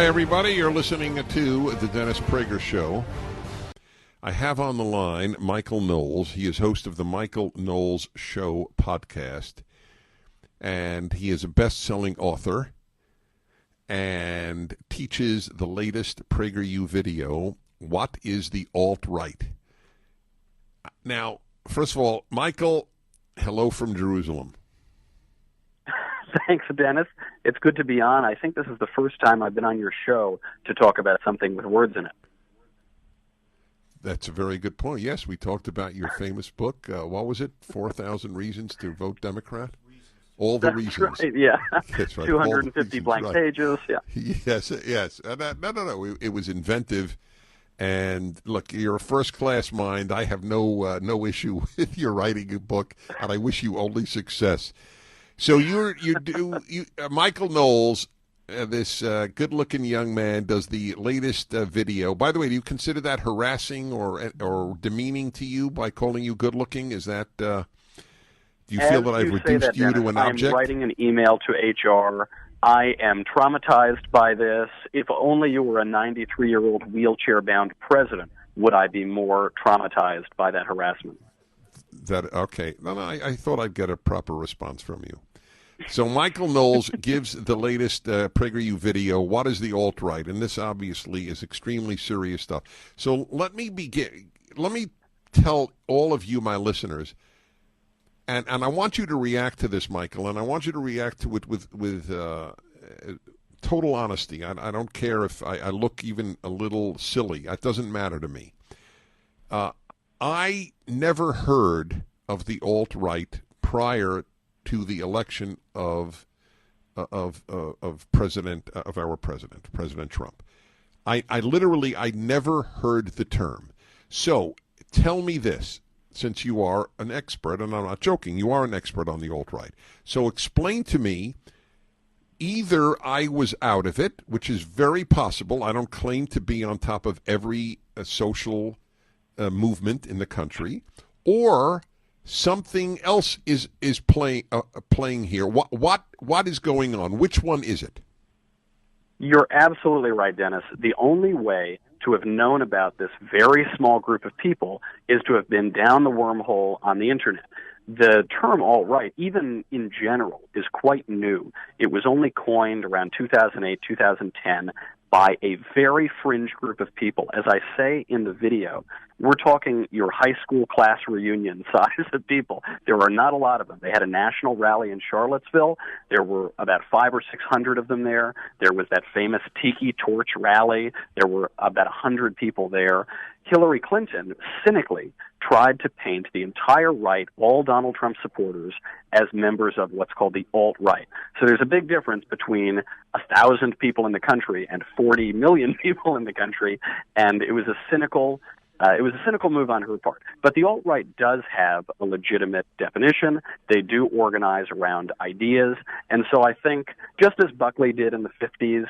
Hi, everybody. You're listening to the Dennis Prager Show. I have on the line Michael Knowles. He is host of the Michael Knowles Show podcast, and he is a best-selling author and teaches the latest PragerU video, What is the Alt-Right? Now, first of all, Michael, hello from Jerusalem. Thanks, Dennis. It's good to be on. I think this is the first time I've been on your show to talk about something with words in it. That's a very good point. Yes, we talked about your famous book. What was it? 4,000 Reasons to Vote Democrat? All the reasons. Right, yeah. That's right. 250 blank pages, yeah. Yes. No. It was inventive. And look, you're a first-class mind. I have no issue with your writing a book, and I wish you only success. So Michael Knowles, this good-looking young man, does the latest video. By the way, do you consider that harassing or demeaning to you by calling you good-looking? Is that do you feel that I've reduced you to an object? I'm writing an email to HR. I am traumatized by this. If only you were a 93-year-old wheelchair-bound president, would I be more traumatized by that harassment? Okay. No, I thought I'd get a proper response from you. So Michael Knowles gives the latest PragerU video, What is the Alt-Right? And this obviously is extremely serious stuff. So let me begin. Let me tell all of you, my listeners, and I want you to react to this, Michael, and I want you to react to it with total honesty. I don't care if I look even a little silly. It doesn't matter to me. I never heard of the alt-right prior to the election of our president, President Trump. I never heard the term. So tell me this, since you are an expert, and I'm not joking, you are an expert on the alt-right. So explain to me, either I was out of it, which is very possible. I don't claim to be on top of every social movement in the country, or something else is playing here. What is going on? Which one is it? You're absolutely right, Dennis. The only way to have known about this very small group of people is to have been down the wormhole on the internet. The term alt-right, even in general, is quite new. It was only coined around 2008, 2010 by a very fringe group of people. As I say in the video, we're talking your high school class reunion size of people. There are not a lot of them. They had a national rally in Charlottesville. There were about 500 or 600 of them there. There was that famous Tiki Torch rally. There were about 100 people there. Hillary Clinton cynically tried to paint the entire right, all Donald Trump supporters, as members of what's called the alt-right. So there's a big difference between 1,000 people in the country and 40 million people in the country, and it was a cynical move on her part. But the alt-right does have a legitimate definition. They do organize around ideas. And so I think, just as Buckley did in the 50s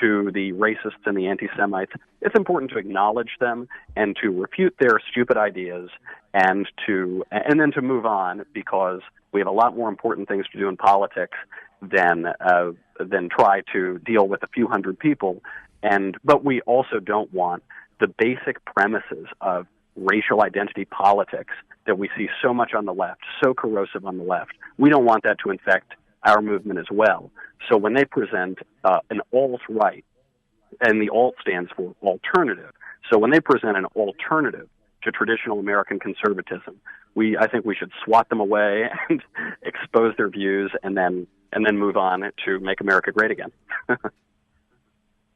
to the racists and the anti-Semites, it's important to acknowledge them and to refute their stupid ideas and then to move on, because we have a lot more important things to do in politics than try to deal with a few hundred people. But we also don't want the basic premises of racial identity politics that we see so much on the left, so corrosive on the left. We don't want that to infect our movement as well. So when they present an alt-right, and the alt stands for alternative, so when they present an alternative to traditional American conservatism, I think we should swat them away and expose their views, and then move on to make America great again.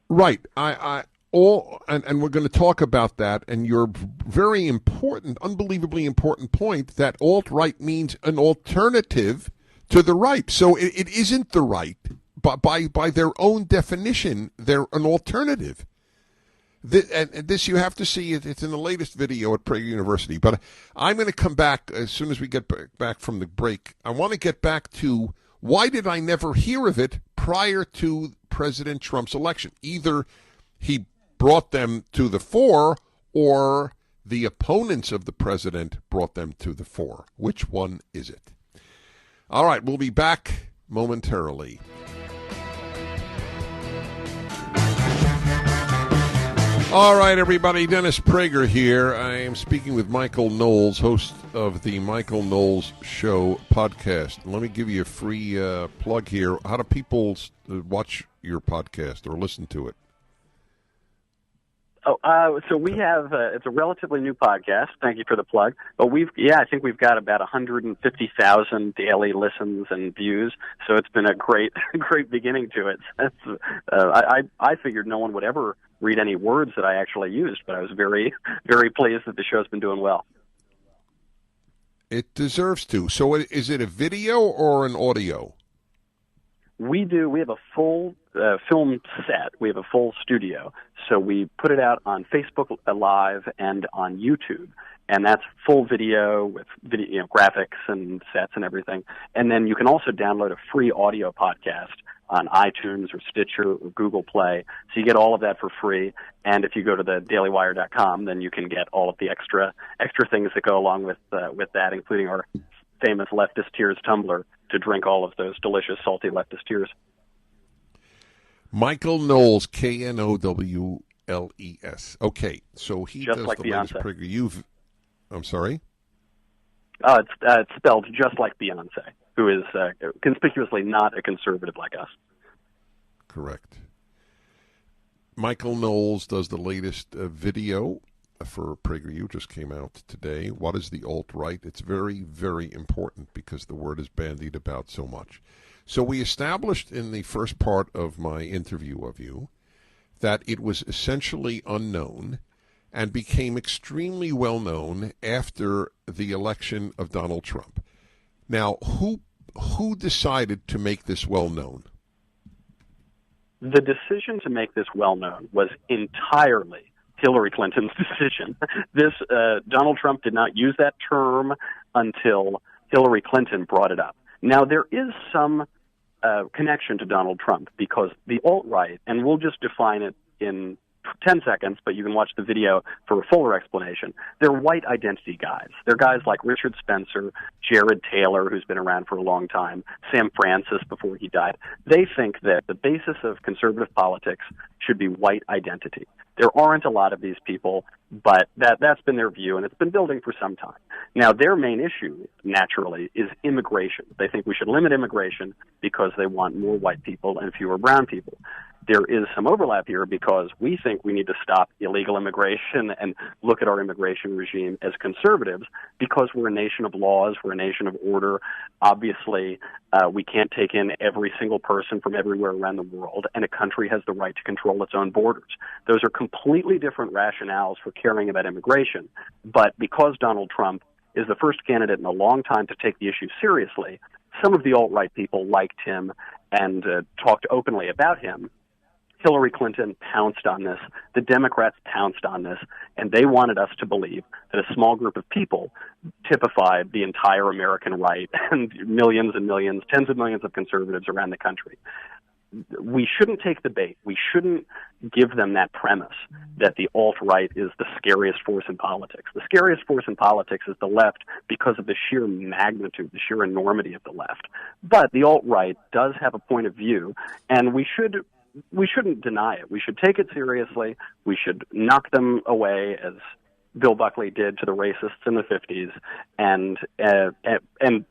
Right. And we're going to talk about that, and your very important, unbelievably important point that alt-right means an alternative to the right. So it isn't the right, but by their own definition, they're an alternative. And this you have to see. It's in the latest video at Prager University. But I'm going to come back as soon as we get back from the break. I want to get back to, why did I never hear of it prior to President Trump's election? Either he brought them to the fore, or the opponents of the president brought them to the fore. Which one is it? All right, we'll be back momentarily. All right, everybody. Dennis Prager here. I am speaking with Michael Knowles, host of the Michael Knowles Show podcast. Let me give you a free plug here. How do people watch your podcast or listen to it? So we have, it's a relatively new podcast. Thank you for the plug. But I think we've got about 150,000 daily listens and views. So it's been a great beginning to it. I figured no one would ever read any words that I actually used, but I was very, very pleased that the show's been doing well. It deserves to. So is it a video or an audio? We have a full film set. We have a full studio. So we put it out on Facebook Live and on YouTube. And that's full video with video, graphics and sets and everything. And then you can also download a free audio podcast on iTunes or Stitcher or Google Play. So you get all of that for free. And if you go to the dailywire.com, then you can get all of the extra things that go along with that, including our famous Leftist Tears tumbler to drink all of those delicious, salty leftist tears. Michael Knowles, Knowles. Okay, so he just does like the Beyonce. latest PragerU. I'm sorry? It's spelled just like Beyonce, who is conspicuously not a conservative like us. Correct. Michael Knowles does the latest video for PragerU, just came out today. What is the alt-right? It's very, very important because the word is bandied about so much. So we established in the first part of my interview of you that it was essentially unknown and became extremely well known after the election of Donald Trump. Now, who decided to make this well known? The decision to make this well known was entirely Hillary Clinton's decision. Donald Trump did not use that term until Hillary Clinton brought it up. Now, there is some connection to Donald Trump because the alt-right, and we'll just define it in 10 seconds, but you can watch the video for a fuller explanation. They're white identity guys. They're guys like Richard Spencer, Jared Taylor, who's been around for a long time, Sam Francis before he died. They think that the basis of conservative politics should be white identity. There aren't a lot of these people, but that's been their view, and it's been building for some time. Now, their main issue, naturally, is immigration. They think we should limit immigration because they want more white people and fewer brown people. There is some overlap here because we think we need to stop illegal immigration and look at our immigration regime as conservatives because we're a nation of laws, we're a nation of order. Obviously, we can't take in every single person from everywhere around the world, and a country has the right to control its own borders. Those are completely different rationales for caring about immigration, but because Donald Trump is the first candidate in a long time to take the issue seriously, some of the alt-right people liked him and talked openly about him. Hillary Clinton pounced on this, the Democrats pounced on this, and they wanted us to believe that a small group of people typified the entire American right and millions and millions, tens of millions of conservatives around the country. We shouldn't take the bait. We shouldn't give them that premise that the alt-right is the scariest force in politics. The scariest force in politics is the left because of the sheer magnitude, the sheer enormity of the left. But the alt-right does have a point of view, and we shouldn't deny it. We should take it seriously. We should knock them away, as Bill Buckley did to the racists in the 50s. And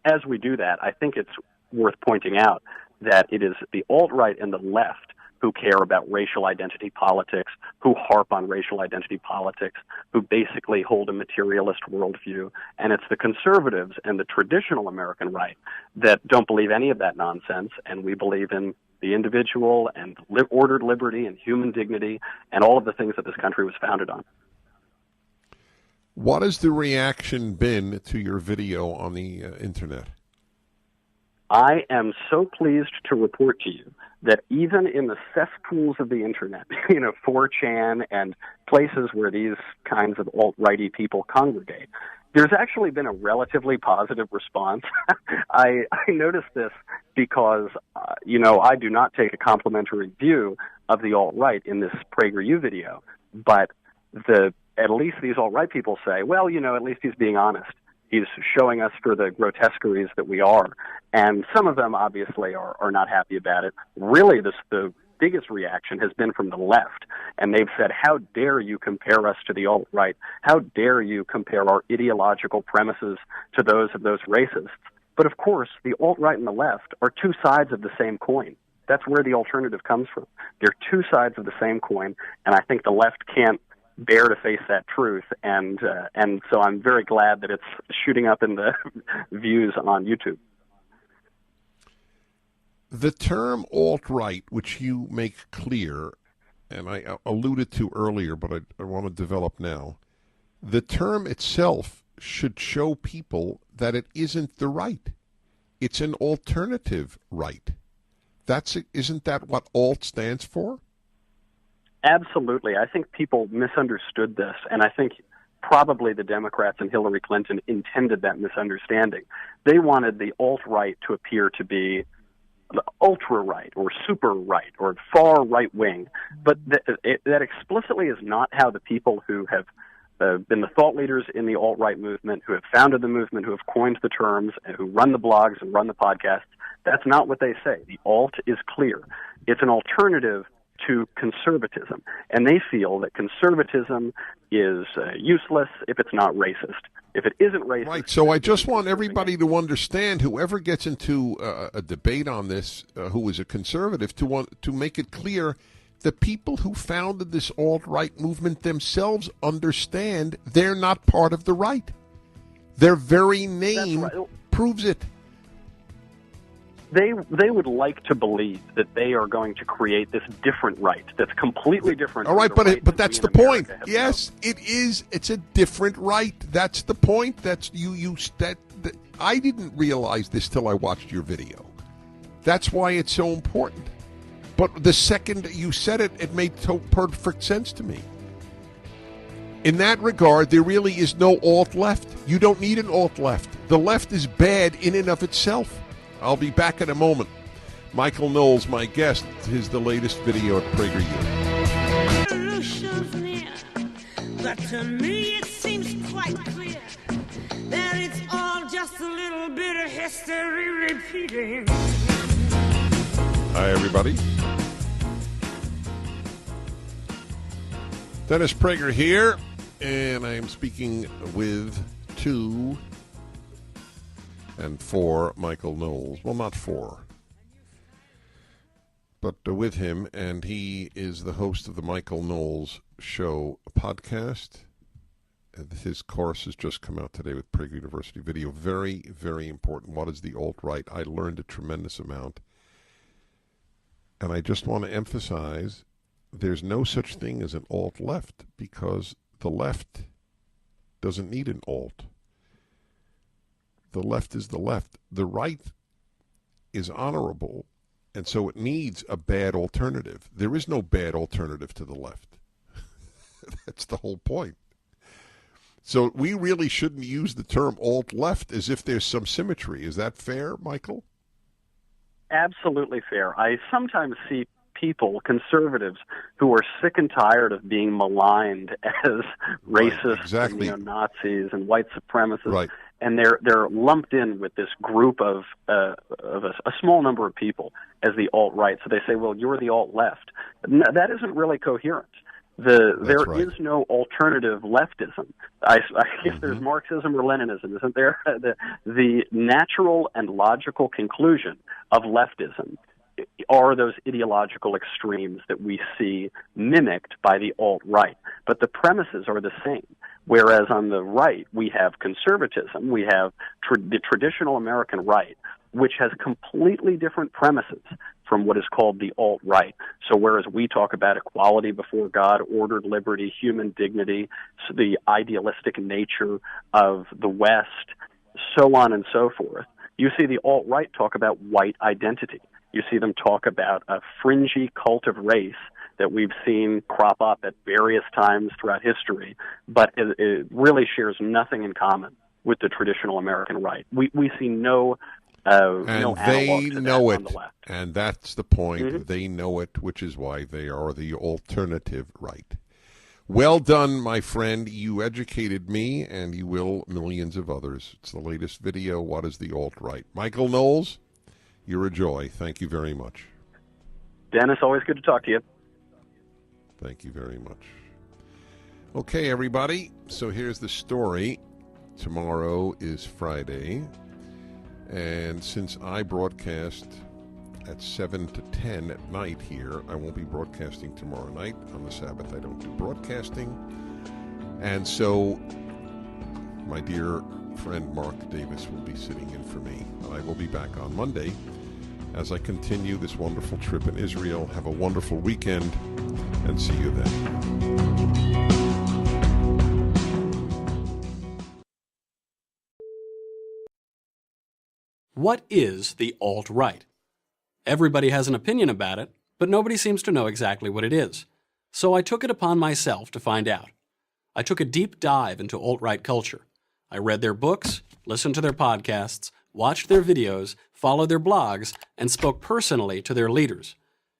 as we do that, I think it's worth pointing out that it is the alt-right and the left who care about racial identity politics, who harp on racial identity politics, who basically hold a materialist worldview. And it's the conservatives and the traditional American right that don't believe any of that nonsense, and we believe in the individual and ordered liberty and human dignity and all of the things that this country was founded on. What has the reaction been to your video on the internet? I am so pleased to report to you that even in the cesspools of the internet, 4chan and places where these kinds of alt-righty people congregate, there's actually been a relatively positive response. I noticed this because, I do not take a complimentary view of the alt-right in this PragerU video, but at least these alt-right people say, well, at least he's being honest. He's showing us for the grotesqueries that we are. And some of them obviously are not happy about it. Really, the biggest reaction has been from the left. And they've said, how dare you compare us to the alt-right? How dare you compare our ideological premises to those of those racists? But of course, the alt-right and the left are two sides of the same coin. That's where the alternative comes from. They're two sides of the same coin, and I think the left can't bear to face that truth, and so I'm very glad that it's shooting up in the views on YouTube. The term alt-right, which you make clear, and I alluded to earlier, but I want to develop now, the term itself should show people that it isn't the right. It's an alternative right. Isn't that what alt stands for? Absolutely. I think people misunderstood this, and I think probably the Democrats and Hillary Clinton intended that misunderstanding. They wanted the alt-right to appear to be the ultra-right or super-right or far right-wing, but that explicitly is not how the people who have been the thought leaders in the alt-right movement, who have founded the movement, who have coined the terms, and who run the blogs and run the podcasts, that's not what they say. The alt is clear. It's an alternative to conservatism, and they feel that conservatism is useless if it's not racist. If it isn't racist... Right, so I just want everybody to understand, whoever gets into a debate on this, who is a conservative, to make it clear, the people who founded this alt-right movement themselves understand they're not part of the right. Their very name proves it. They would like to believe that they are going to create this different right that's completely different. All right, but that's the point. Yes, it is. It's a different right. That's the point. That's I didn't realize this till I watched your video. That's why it's so important. But the second you said it, it made perfect sense to me. In that regard, there really is no alt-left. You don't need an alt-left. The left is bad in and of itself. I'll be back in a moment. Michael Knowles, my guest. Here's the latest video at PragerU. But to me it seems quite clear that it's all just a little bit of history repeating. Hi, everybody. Dennis Prager here, and I am speaking with for Michael Knowles. Well, not for, but with him, and he is the host of the Michael Knowles Show podcast. His course has just come out today with Prager University Video. Very, very important. What is the alt-right? I learned a tremendous amount. And I just want to emphasize there's no such thing as an alt-left, because the left doesn't need an alt. The left is the left. The right is honorable, and so it needs a bad alternative. There is no bad alternative to the left. That's the whole point. So we really shouldn't use the term alt-left as if there's some symmetry. Is that fair, Michael? Absolutely fair. I sometimes see people, conservatives, who are sick and tired of being maligned as racists and neo-Nazis and white supremacists. Right. And they're lumped in with this group of a small number of people as the alt-right. So they say, well, you're the alt-left. No, that isn't really coherent. There is no alternative leftism. I guess there's Marxism or Leninism, isn't there? The natural and logical conclusion of leftism are those ideological extremes that we see mimicked by the alt-right. But the premises are the same. Whereas on the right, we have conservatism, we have the traditional American right, which has completely different premises from what is called the alt-right. So whereas we talk about equality before God, ordered liberty, human dignity, so the idealistic nature of the West, so on and so forth, you see the alt-right talk about white identity. You see them talk about a fringy cult of race that we've seen crop up at various times throughout history, but it really shares nothing in common with the traditional American right. We see no they know it, on the left. And that's the point. Mm-hmm. They know it, which is why they are the alternative right. Well done, my friend. You educated me, and you will millions of others. It's the latest video, What is the Alt-Right? Michael Knowles, you're a joy. Thank you very much. Dennis, always good to talk to you. Thank you very much. Okay, everybody. So here's the story. Tomorrow is Friday. And since I broadcast at 7 to 10 at night here, I won't be broadcasting tomorrow night. On the Sabbath, I don't do broadcasting. And so my dear friend Mark Davis will be sitting in for me. I will be back on Monday as I continue this wonderful trip in Israel. Have a wonderful weekend, and see you then. What is the alt-right? Everybody has an opinion about it, but nobody seems to know exactly what it is. So I took it upon myself to find out. I took a deep dive into alt-right culture. I read their books, listened to their podcasts, watched their videos, followed their blogs, and spoke personally to their leaders.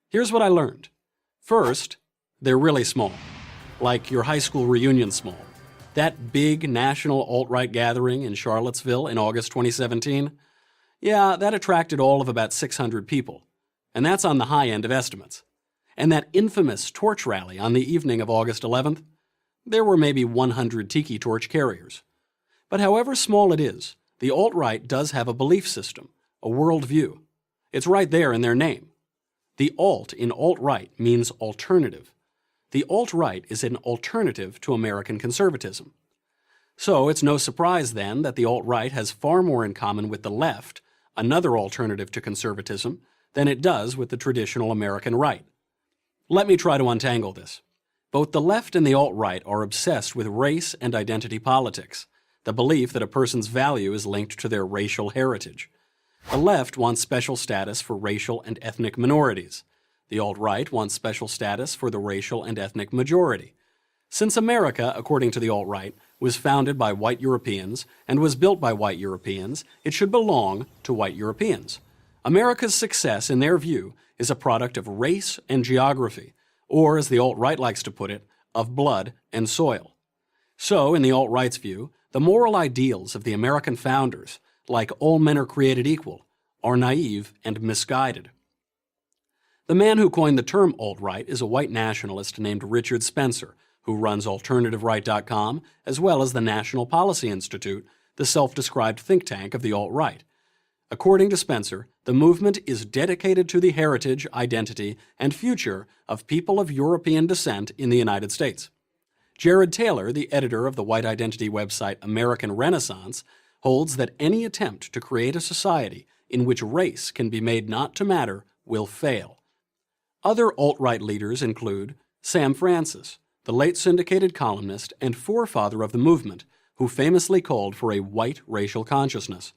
Here's what I learned. First, they're really small, like your high school reunion small. That big national alt-right gathering in Charlottesville in August 2017, yeah, that attracted all of about 600 people, and that's on the high end of estimates. And that infamous torch rally on the evening of August 11th, there were maybe 100 tiki torch carriers. But however small it is, the alt-right does have a belief system, a worldview. It's right there in their name. The alt in alt-right means alternative. The alt-right is an alternative to American conservatism. So it's no surprise then that the alt-right has far more in common with the left, another alternative to conservatism, than it does with the traditional American right. Let me try to untangle this. Both the left and the alt-right are obsessed with race and identity politics, the belief that a person's value is linked to their racial heritage. The left wants special status for racial and ethnic minorities. The alt-right wants special status for the racial and ethnic majority. Since America, according to the alt-right, was founded by white Europeans and was built by white Europeans, it should belong to white Europeans. America's success, in their view, is a product of race and geography, or, as the alt-right likes to put it, of blood and soil. So, in the alt-right's view, the moral ideals of the American founders, like all men are created equal, are naive and misguided. The man who coined the term alt-right is a white nationalist named Richard Spencer, who runs AlternativeRight.com, as well as the National Policy Institute, the self-described think tank of the alt-right. According to Spencer, the movement is dedicated to the heritage, identity, and future of people of European descent in the United States. Jared Taylor, the editor of the white identity website American Renaissance, holds that any attempt to create a society in which race can be made not to matter will fail. Other alt-right leaders include Sam Francis, the late syndicated columnist and forefather of the movement, who famously called for a white racial consciousness;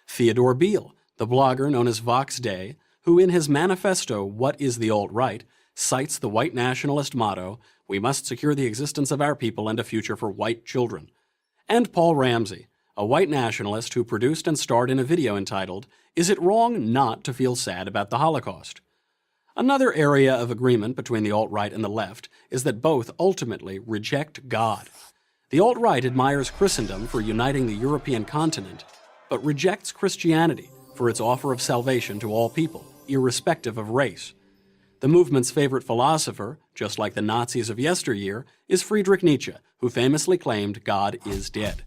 Theodore Beale, the blogger known as Vox Day, who in his manifesto, What is the Alt-Right, cites the white nationalist motto, "We must secure the existence of our people and a future for white children"; and Paul Ramsey, a white nationalist who produced and starred in a video entitled, "Is It Wrong Not to Feel Sad About the Holocaust?" Another area of agreement between the alt-right and the left is that both ultimately reject God. The alt-right admires Christendom for uniting the European continent, but rejects Christianity for its offer of salvation to all people, irrespective of race. The movement's favorite philosopher, just like the Nazis of yesteryear, is Friedrich Nietzsche, who famously claimed God is dead.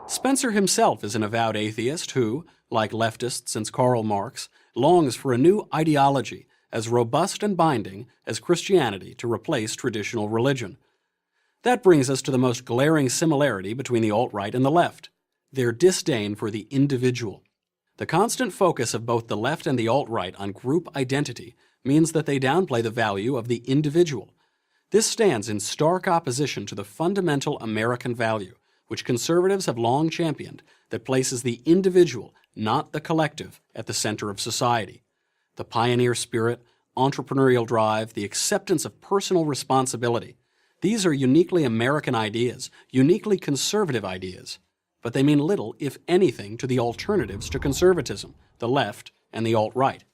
Spencer himself is an avowed atheist who, like leftists since Karl Marx, longs for a new ideology as robust and binding as Christianity to replace traditional religion. That brings us to the most glaring similarity between the alt-right and the left: their disdain for the individual. The constant focus of both the left and the alt-right on group identity means that they downplay the value of the individual. This stands in stark opposition to the fundamental American value, which conservatives have long championed, that places the individual, not the collective, at the center of society. The pioneer spirit, entrepreneurial drive, the acceptance of personal responsibility. These are uniquely American ideas, uniquely conservative ideas, but they mean little, if anything, to the alternatives to conservatism, the left and the alt-right.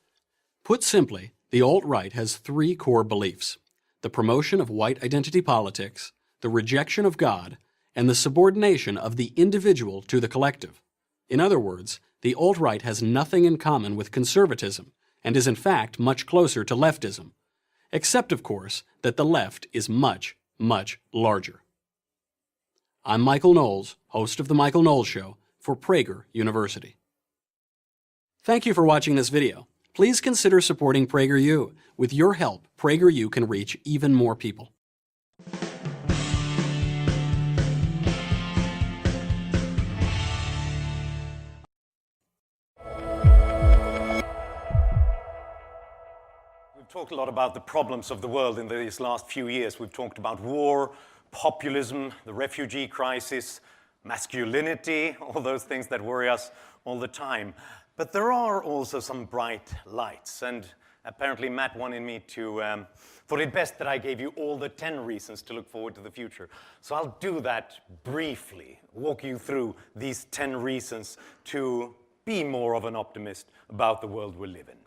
Put simply, the alt-right has three core beliefs: the promotion of white identity politics, the rejection of God, and the subordination of the individual to the collective. In other words, the alt-right has nothing in common with conservatism, and is in fact much closer to leftism. except, of course, that the left is much, much larger. I'm Michael Knowles, host of The Michael Knowles Show for Prager University. Thank you for watching this video. Please consider supporting PragerU. With your help, PragerU can reach even more people. We've talked a lot about the problems of the world in these last few years. We've talked about war, populism, the refugee crisis, masculinity, all those things that worry us all the time. But there are also some bright lights, and apparently Matt wanted me to, thought it best that I gave you all the 10 reasons to look forward to the future. So I'll do that briefly, walk you through these 10 reasons to be more of an optimist about the world we live in.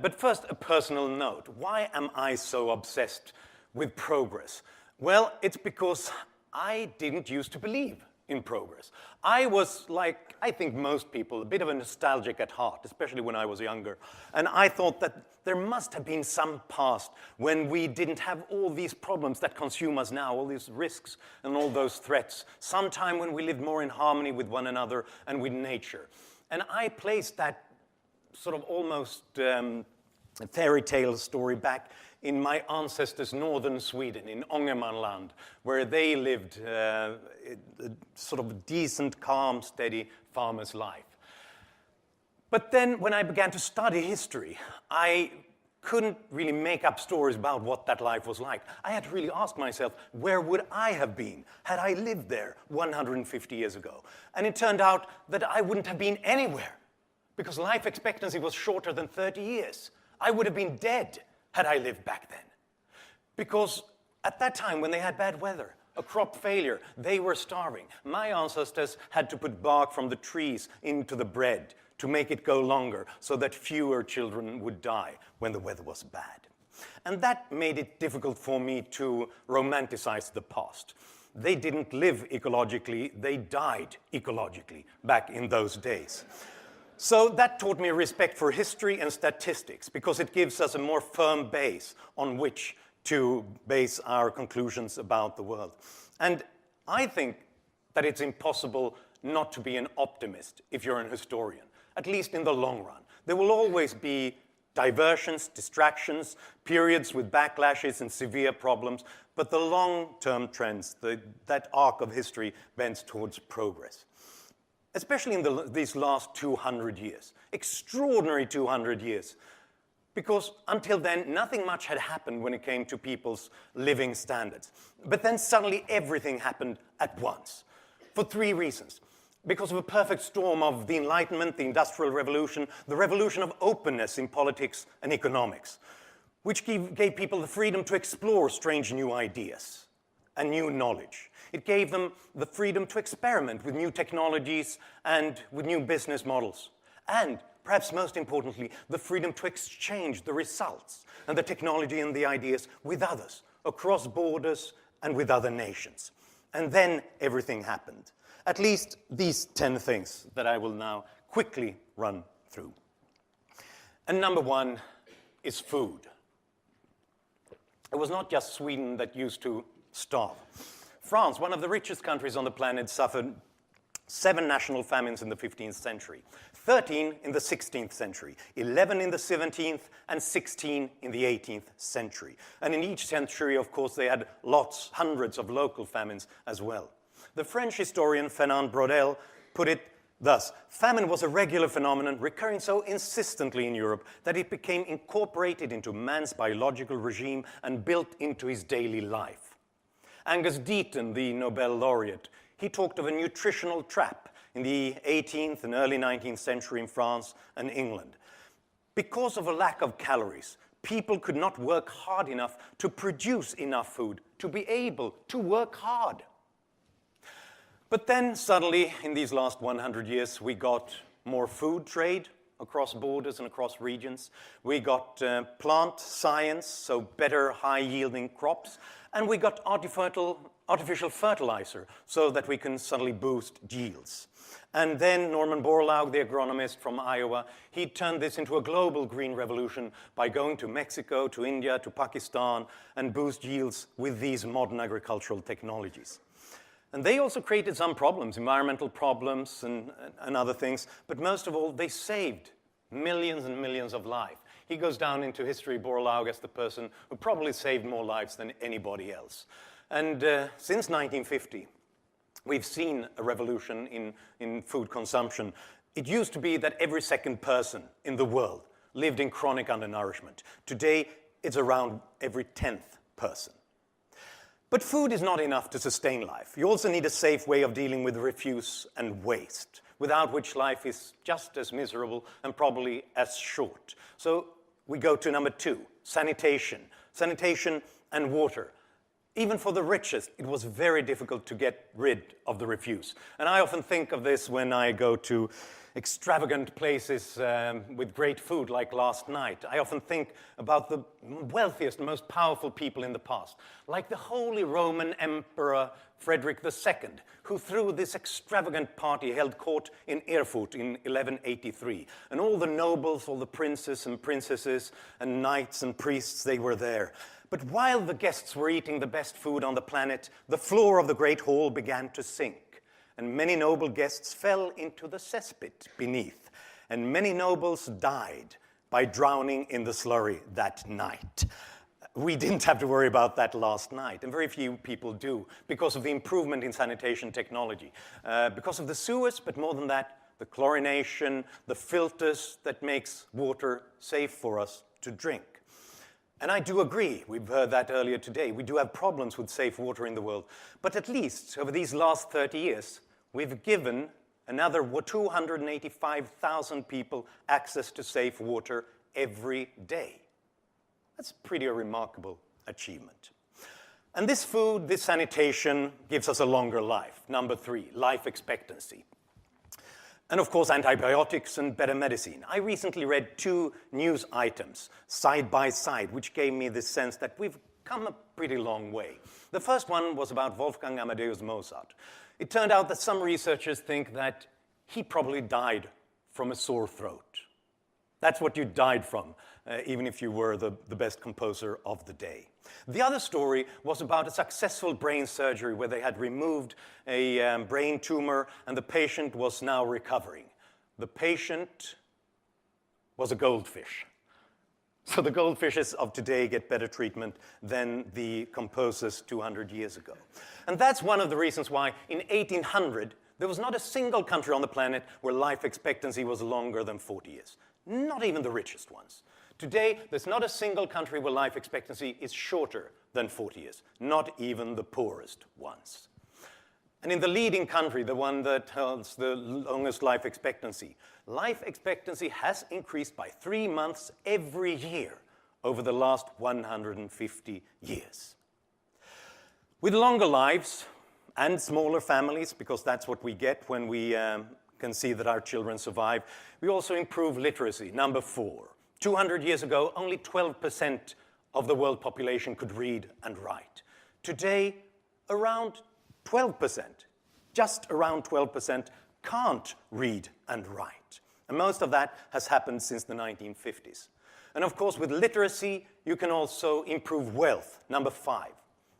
But first, a personal note. Why am I so obsessed with progress? Well, it's because I didn't used to believe in progress. I was, like I think most people, a bit of a nostalgic at heart, especially when I was younger. And I thought that there must have been some past when we didn't have all these problems that consume us now, all these risks and all those threats. Sometime when we lived more in harmony with one another and with nature. And I placed that sort of almost fairy tale story back in my ancestors' northern Sweden, in Ångermanland, where they lived a sort of decent, calm, steady farmer's life. But then when I began to study history, I couldn't really make up stories about what that life was like. I had to really ask myself, where would I have been had I lived there 150 years ago? And it turned out that I wouldn't have been anywhere, because life expectancy was shorter than 30 years. I would have been dead had I lived back then. Because at that time, when they had bad weather, a crop failure, they were starving. My ancestors had to put bark from the trees into the bread to make it go longer so that fewer children would die when the weather was bad. And that made it difficult for me to romanticize the past. They didn't live ecologically, they died ecologically back in those days. So that taught me respect for history and statistics, because it gives us a more firm base on which to base our conclusions about the world. And I think that it's impossible not to be an optimist if you're an historian, at least in the long run. There will always be diversions, distractions, periods with backlashes and severe problems, but the long-term trends, that arc of history bends towards progress. Especially in these last 200 years, extraordinary 200 years, because until then, nothing much had happened when it came to people's living standards. But then suddenly everything happened at once, for 3 reasons. Because of a perfect storm of the Enlightenment, the Industrial Revolution, the revolution of openness in politics and economics, which gave people the freedom to explore strange new ideas and new knowledge. It gave them the freedom to experiment with new technologies and with new business models. And, perhaps most importantly, the freedom to exchange the results and the technology and the ideas with others, across borders and with other nations. And then everything happened. At least these 10 things that I will now quickly run through. And number 1 is food. It was not just Sweden that used to starve. France, one of the richest countries on the planet, suffered 7 national famines in the 15th century, 13 in the 16th century, 11 in the 17th, and 16 in the 18th century. And in each century, of course, they had hundreds of local famines as well. The French historian Fernand Braudel put it thus: famine was a regular phenomenon recurring so insistently in Europe that it became incorporated into man's biological regime and built into his daily life. Angus Deaton, the Nobel laureate, he talked of a nutritional trap in the 18th and early 19th century in France and England. Because of a lack of calories, people could not work hard enough to produce enough food to be able to work hard. But then suddenly, in these last 100 years, we got more food trade across borders and across regions. We got plant science, so better high-yielding crops. And we got artificial artificial fertilizer so that we can suddenly boost yields. And then Norman Borlaug, the agronomist from Iowa, he turned this into a global green revolution by going to Mexico, to India, to Pakistan, and boost yields with these modern agricultural technologies. And they also created some problems, environmental problems and other things, but most of all, they saved millions and millions of lives. He goes down into history, Borlaug, as the person who probably saved more lives than anybody else. And since 1950, we've seen a revolution in food consumption. It used to be that every second person in the world lived in chronic undernourishment. Today, it's around every 10th person. But food is not enough to sustain life. You also need a safe way of dealing with refuse and waste, without which life is just as miserable and probably as short. So we go to number 2, sanitation. Sanitation and water. Even for the richest, it was very difficult to get rid of the refuse. And I often think of this when I go to extravagant places with great food, like last night. I often think about the wealthiest, most powerful people in the past, like the Holy Roman Emperor Frederick II, who threw this extravagant party held court in Erfurt in 1183. And all the nobles, all the princes and princesses and knights and priests, they were there. But while the guests were eating the best food on the planet, the floor of the great hall began to sink, and many noble guests fell into the cesspit beneath, and many nobles died by drowning in the slurry that night. We didn't have to worry about that last night, and very few people do, because of the improvement in sanitation technology, because of the sewers, but more than that, the chlorination, the filters that makes water safe for us to drink. And I do agree, we've heard that earlier today, we do have problems with safe water in the world. But at least over these last 30 years, we've given another 285,000 people access to safe water every day. That's pretty a remarkable achievement. And this food, this sanitation, gives us a longer life. Number 3, life expectancy. And of course, antibiotics and better medicine. I recently read 2 news items side by side, which gave me this sense that we've come a pretty long way. The first one was about Wolfgang Amadeus Mozart. It turned out that some researchers think that he probably died from a sore throat. That's what you died from, even if you were the best composer of the day. The other story was about a successful brain surgery where they had removed a brain tumor and the patient was now recovering. The patient was a goldfish. So the goldfishes of today get better treatment than the composers 200 years ago. And that's one of the reasons why in 1800 there was not a single country on the planet where life expectancy was longer than 40 years. Not even the richest ones. Today, there's not a single country where life expectancy is shorter than 40 years, not even the poorest ones. And in the leading country, the one that holds the longest life expectancy has increased by 3 months every year over the last 150 years. With longer lives and smaller families, because that's what we get when we can see that our children survive, we also improve literacy. Number 4. 200 years ago, only 12% of the world population could read and write. Today, around 12%, just around 12%, can't read and write. And most of that has happened since the 1950s. And of course, with literacy, you can also improve wealth. Number 5.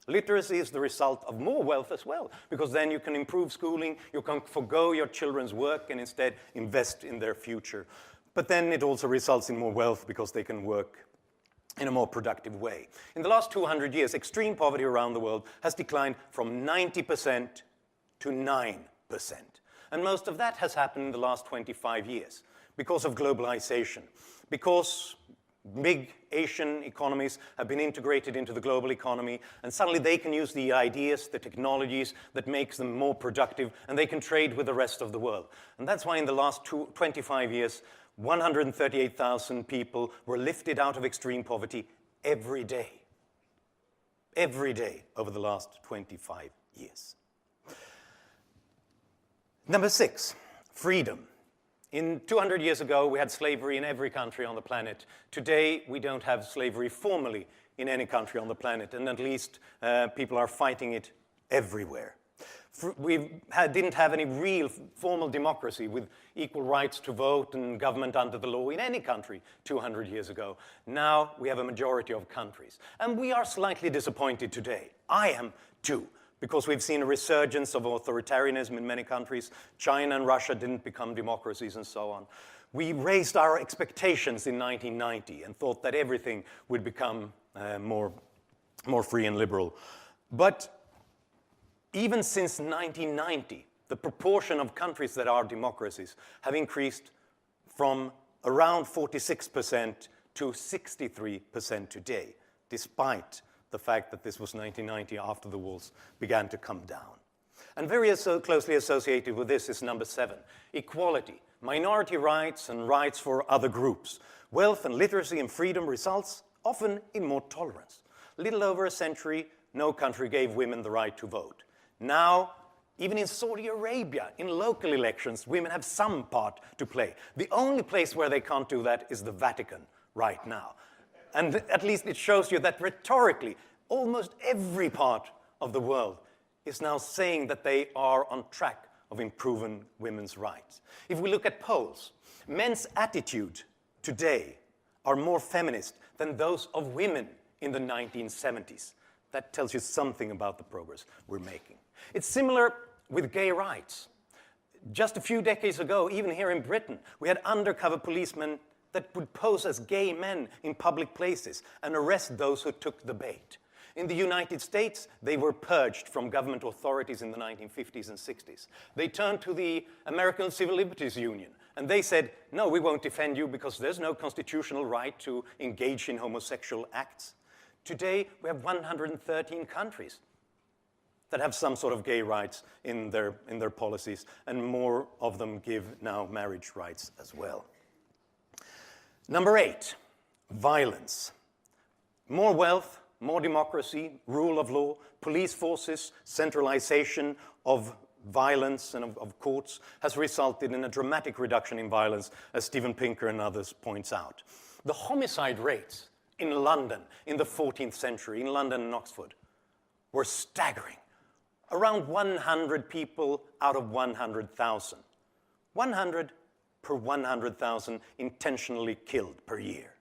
Literacy is the result of more wealth as well, because then you can improve schooling, you can forgo your children's work and instead invest in their future. But then it also results in more wealth because they can work in a more productive way. In the last 200 years, extreme poverty around the world has declined from 90% to 9%. And most of that has happened in the last 25 years because of globalization, because big Asian economies have been integrated into the global economy, and suddenly they can use the ideas, the technologies that makes them more productive, and they can trade with the rest of the world. And that's why in the last 25 years, 138,000 people were lifted out of extreme poverty every day over the last 25 years. Number 6, freedom. 200 years ago, we had slavery in every country on the planet. Today, we don't have slavery formally in any country on the planet, and at least people are fighting it everywhere. Didn't have any real formal democracy with equal rights to vote and government under the law in any country 200 years ago. Now we have a majority of countries. And we are slightly disappointed today. I am too, because we've seen a resurgence of authoritarianism in many countries. China and Russia didn't become democracies and so on. We raised our expectations in 1990 and thought that everything would become more free and liberal. But even since 1990, the proportion of countries that are democracies have increased from around 46% to 63% today, despite the fact that this was 1990 after the walls began to come down. And very closely associated with this is number 7, equality, minority rights and rights for other groups. Wealth and literacy and freedom results often in more tolerance. A little over a century, no country gave women the right to vote. Now, even in Saudi Arabia, in local elections, women have some part to play. The only place where they can't do that is the Vatican right now. And at least it shows you that rhetorically, almost every part of the world is now saying that they are on track of improving women's rights. If we look at polls, men's attitude today are more feminist than those of women in the 1970s. That tells you something about the progress we're making. It's similar with gay rights. Just a few decades ago, even here in Britain, we had undercover policemen that would pose as gay men in public places and arrest those who took the bait. In the United States, they were purged from government authorities in the 1950s and 60s. They turned to the American Civil Liberties Union, and they said, no, we won't defend you because there's no constitutional right to engage in homosexual acts. Today, we have 113 countries that have some sort of gay rights in their policies, and more of them give now marriage rights as well. Number 8, violence. More wealth, more democracy, rule of law, police forces, centralization of violence and of courts has resulted in a dramatic reduction in violence, as Steven Pinker and others points out. The homicide rates in London in the 14th century, in London and Oxford, were staggering. Around 100 people out of 100,000. 100 per 100,000 intentionally killed per year.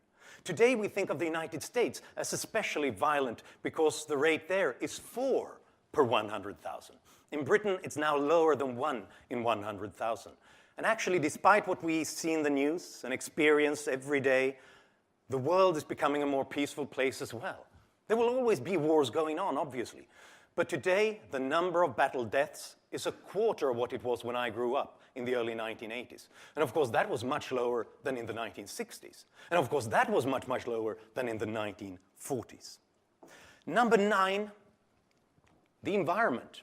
Today we think of the United States as especially violent because the rate there is 4 per 100,000. In Britain, it's now lower than 1 in 100,000. And actually, despite what we see in the news and experience every day, the world is becoming a more peaceful place as well. There will always be wars going on, obviously. But today, the number of battle deaths is a quarter of what it was when I grew up in the early 1980s. And of course, that was much lower than in the 1960s. And of course, that was much, much lower than in the 1940s. Number 9, the environment.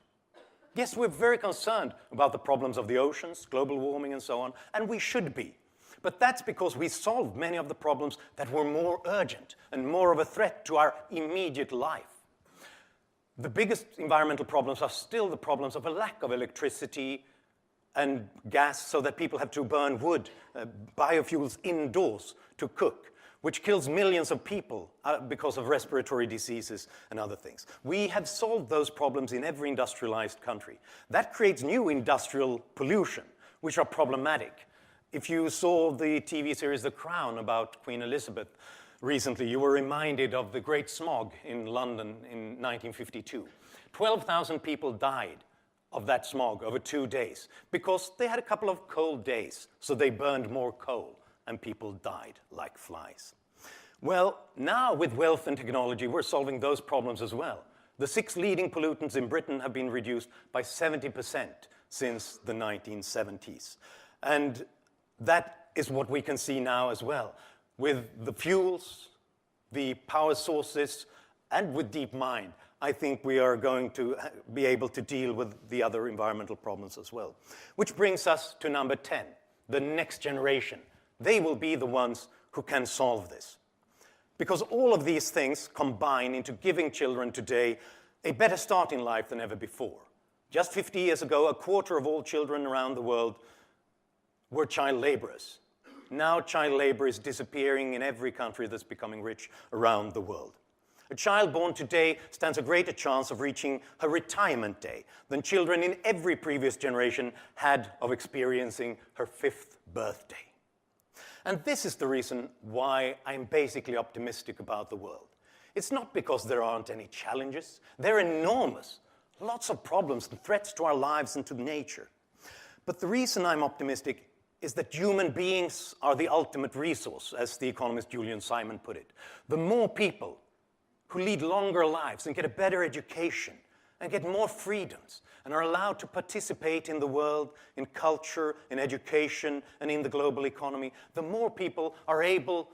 Yes, we're very concerned about the problems of the oceans, global warming, and so on, and we should be. But that's because we solved many of the problems that were more urgent and more of a threat to our immediate life. The biggest environmental problems are still the problems of a lack of electricity and gas, so that people have to burn wood, biofuels indoors to cook, which kills millions of people because of respiratory diseases and other things. We have solved those problems in every industrialized country. That creates new industrial pollution, which are problematic. If you saw the TV series The Crown about Queen Elizabeth recently, you were reminded of the Great Smog in London in 1952. 12,000 people died of that smog over 2 days because they had a couple of cold days, so they burned more coal and people died like flies. Well, now with wealth and technology, we're solving those problems as well. The 6 leading pollutants in Britain have been reduced by 70% since the 1970s. And that is what we can see now as well. With the fuels, the power sources, and with DeepMind, I think we are going to be able to deal with the other environmental problems as well. Which brings us to number 10, the next generation. They will be the ones who can solve this. Because all of these things combine into giving children today a better start in life than ever before. Just 50 years ago, a quarter of all children around the world were child laborers. Now child labor is disappearing in every country that's becoming rich around the world. A child born today stands a greater chance of reaching her retirement day than children in every previous generation had of experiencing her 5th birthday. And this is the reason why I'm basically optimistic about the world. It's not because there aren't any challenges. They're enormous. Lots of problems and threats to our lives and to nature. But the reason I'm optimistic is that human beings are the ultimate resource, as the economist Julian Simon put it. The more people who lead longer lives and get a better education and get more freedoms and are allowed to participate in the world, in culture, in education, and in the global economy, the more people are able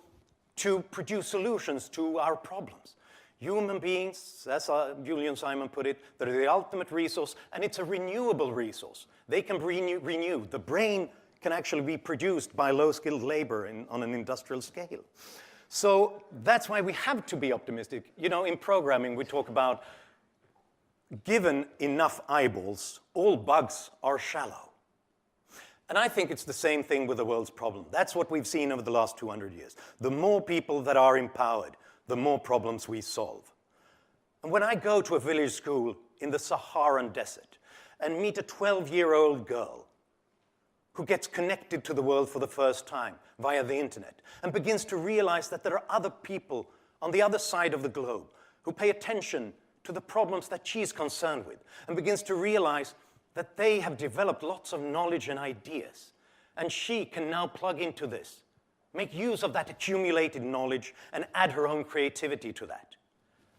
to produce solutions to our problems. Human beings, as Julian Simon put it, they're the ultimate resource, and it's a renewable resource. They can renew. The brain can actually be produced by low-skilled labor on an industrial scale. So that's why we have to be optimistic. You know, in programming, we talk about given enough eyeballs, all bugs are shallow. And I think it's the same thing with the world's problem. That's what we've seen over the last 200 years. The more people that are empowered, the more problems we solve. And when I go to a village school in the Saharan desert and meet a 12-year-old girl who gets connected to the world for the first time via the internet and begins to realize that there are other people on the other side of the globe who pay attention to the problems that she's concerned with and begins to realize that they have developed lots of knowledge and ideas, and she can now plug into this, make use of that accumulated knowledge and add her own creativity to that.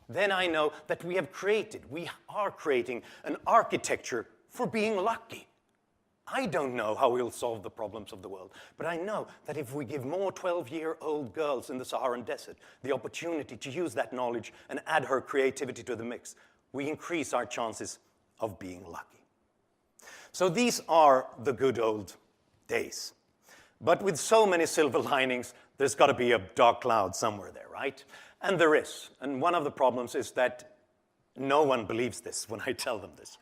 Then I know that we are creating an architecture for being lucky. I don't know how we'll solve the problems of the world, but I know that if we give more 12-year-old girls in the Saharan desert the opportunity to use that knowledge and add her creativity to the mix, we increase our chances of being lucky. So these are the good old days. But with so many silver linings, there's got to be a dark cloud somewhere there, right? And there is. And one of the problems is that no one believes this when I tell them this.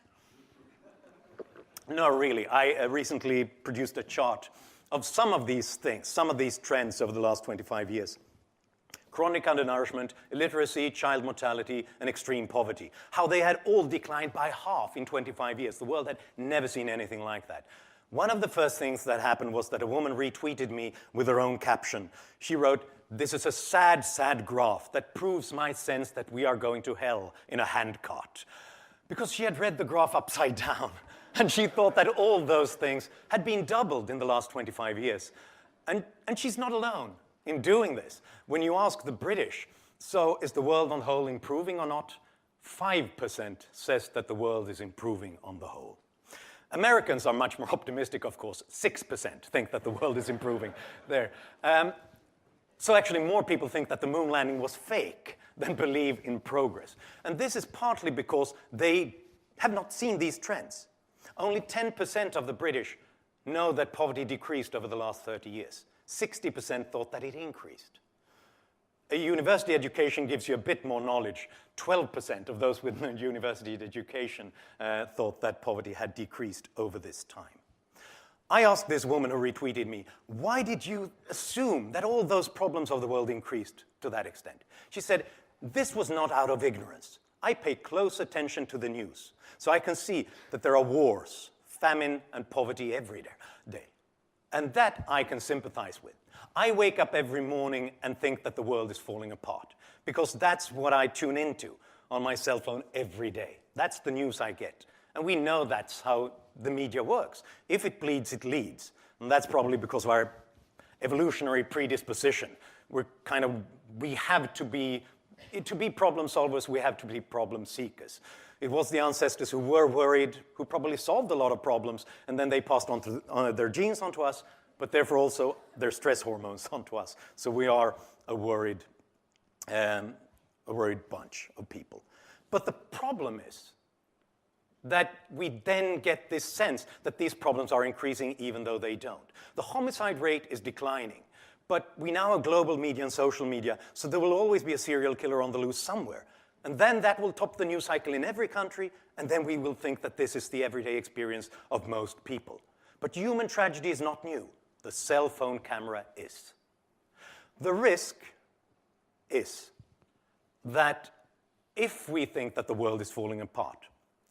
No, really. I recently produced a chart of some of these things, some of these trends over the last 25 years. Chronic undernourishment, illiteracy, child mortality, and extreme poverty. How they had all declined by half in 25 years. The world had never seen anything like that. One of the first things that happened was that a woman retweeted me with her own caption. She wrote, "This is a sad, sad graph that proves my sense that we are going to hell in a handcart." Because she had read the graph upside down. And she thought that all those things had been doubled in the last 25 years. And she's not alone in doing this. When you ask the British, so is the world on the whole improving or not? 5% says that the world is improving on the whole. Americans are much more optimistic, of course. 6% think that the world is improving there. So actually more people think that the moon landing was fake than believe in progress. And this is partly because they have not seen these trends. Only 10% of the British know that poverty decreased over the last 30 years. 60% thought that it increased. A university education gives you a bit more knowledge. 12% of those with a university education thought that poverty had decreased over this time. I asked this woman who retweeted me, why did you assume that all those problems of the world increased to that extent? She said, this was not out of ignorance. I pay close attention to the news, so I can see that there are wars, famine, and poverty every day. And that I can sympathize with. I wake up every morning and think that the world is falling apart, because that's what I tune into on my cell phone every day. That's the news I get. And we know that's how the media works. If it bleeds, it leads. And that's probably because of our evolutionary predisposition. We have to be problem solvers, we have to be problem seekers. It was the ancestors who were worried, who probably solved a lot of problems, and then they passed on their genes onto us, but therefore also their stress hormones onto us. So we are a worried bunch of people. But the problem is that we then get this sense that these problems are increasing even though they don't. The homicide rate is declining. But we now have global media and social media, so there will always be a serial killer on the loose somewhere. And then that will top the news cycle in every country, and then we will think that this is the everyday experience of most people. But human tragedy is not new. The cell phone camera is. The risk is that if we think that the world is falling apart.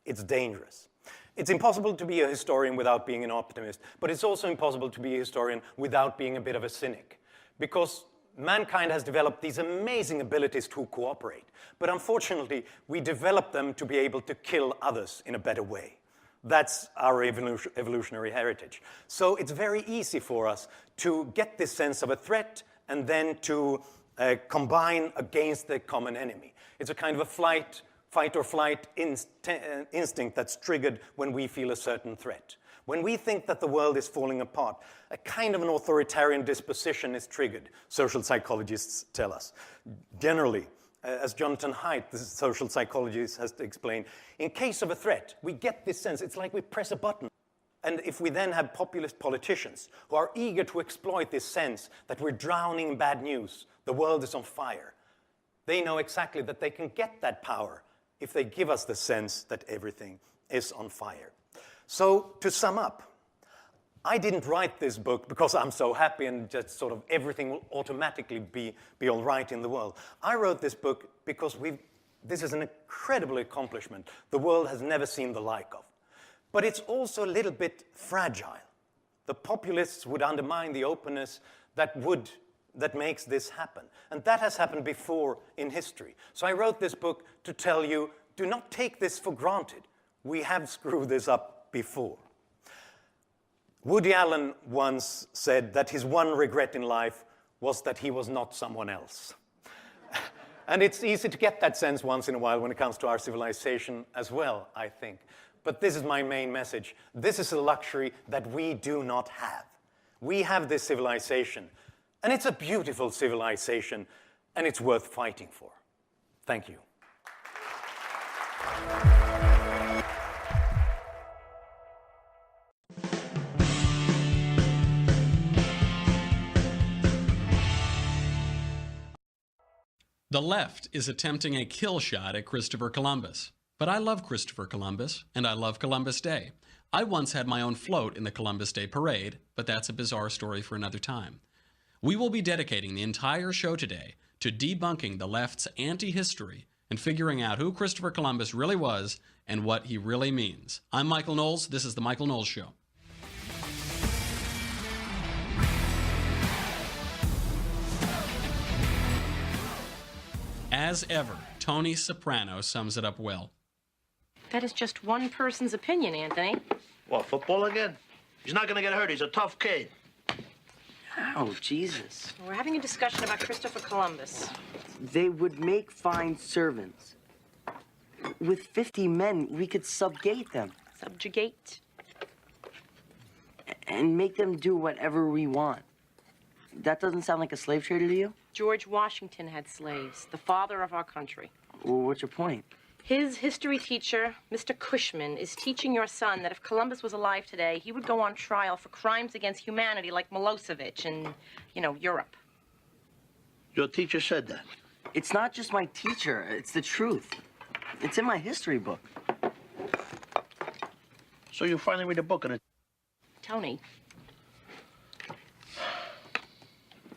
It's dangerous. It's impossible to be a historian without being an optimist, but it's also impossible to be a historian without being a bit of a cynic, because mankind has developed these amazing abilities to cooperate, but unfortunately, we develop them to be able to kill others in a better way. That's our evolutionary heritage. So it's very easy for us to get this sense of a threat and then to combine against the common enemy. It's a kind of a fight or flight instinct that's triggered when we feel a certain threat. When we think that the world is falling apart, a kind of an authoritarian disposition is triggered, social psychologists tell us. Generally, as Jonathan Haidt, the social psychologist, has explained, in case of a threat, we get this sense, it's like we press a button. And if we then have populist politicians who are eager to exploit this sense that we're drowning in bad news, the world is on fire, they know exactly that they can get that power if they give us the sense that everything is on fire. So, to sum up, I didn't write this book because I'm so happy and just sort of everything will automatically be all right in the world. I wrote this book because this is an incredible accomplishment the world has never seen the like of. But it's also a little bit fragile. The populists would undermine the openness that makes this happen. And that has happened before in history. So I wrote this book to tell you, do not take this for granted. We have screwed this up before. Woody Allen once said that his one regret in life was that he was not someone else. And it's easy to get that sense once in a while when it comes to our civilization as well, I think. But this is my main message. This is a luxury that we do not have. We have this civilization, and it's a beautiful civilization, and it's worth fighting for. Thank you. The left is attempting a kill shot at Christopher Columbus. But I love Christopher Columbus, and I love Columbus Day. I once had my own float in the Columbus Day Parade, but that's a bizarre story for another time. We will be dedicating the entire show today to debunking the left's anti-history and figuring out who Christopher Columbus really was and what he really means. I'm Michael Knowles. This is The Michael Knowles Show. As ever, Tony Soprano sums it up well. That is just one person's opinion, Anthony. What, football again? He's not going to get hurt. He's a tough kid. Oh, Jesus. We're having a discussion about Christopher Columbus. They would make fine servants. With 50 men, we could subjugate them. Subjugate? And make them do whatever we want. That doesn't sound like a slave trader to you? George Washington had slaves, the father of our country. Well, what's your point? His history teacher, Mr. Cushman, is teaching your son that if Columbus was alive today, he would go on trial for crimes against humanity like Milosevic and, Europe. Your teacher said that. It's not just my teacher. It's the truth. It's in my history book. So you finally read a book and it... Tony.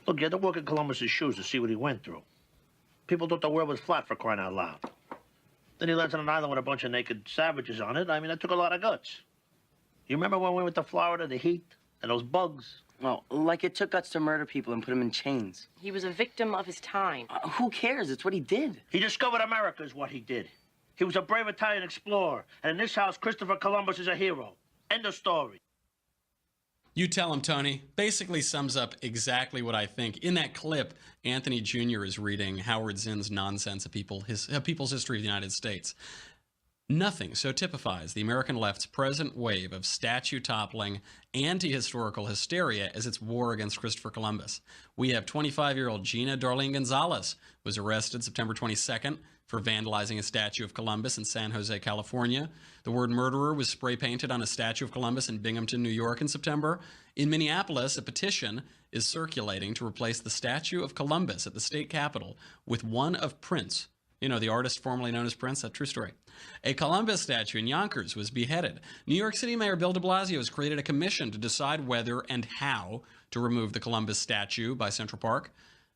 Look, you had to walk in Columbus's shoes to see what he went through. People thought the world was flat, for crying out loud. Then he lands on an island with a bunch of naked savages on it. I mean, that took a lot of guts. You remember when we went to Florida, the heat, and those bugs? Well, like it took guts to murder people and put them in chains. He was a victim of his time. Who cares? It's what he did. He discovered America is what he did. He was a brave Italian explorer. And in this house, Christopher Columbus is a hero. End of story. You tell him, Tony. Basically sums up exactly what I think. In that clip, Anthony Jr. is reading Howard Zinn's Nonsense of People's History of the United States. Nothing so typifies the American left's present wave of statue-toppling, anti-historical hysteria as its war against Christopher Columbus. We have 25-year-old Gina Darlene Gonzalez was arrested September 22nd for vandalizing a statue of Columbus in San Jose, California. The word murderer was spray-painted on a statue of Columbus in Binghamton, New York in September. In Minneapolis, a petition is circulating to replace the statue of Columbus at the state capitol with one of Prince. The artist formerly known as Prince, that true story. A Columbus statue in Yonkers was beheaded. New York City Mayor Bill de Blasio has created a commission to decide whether and how to remove the Columbus statue by Central Park.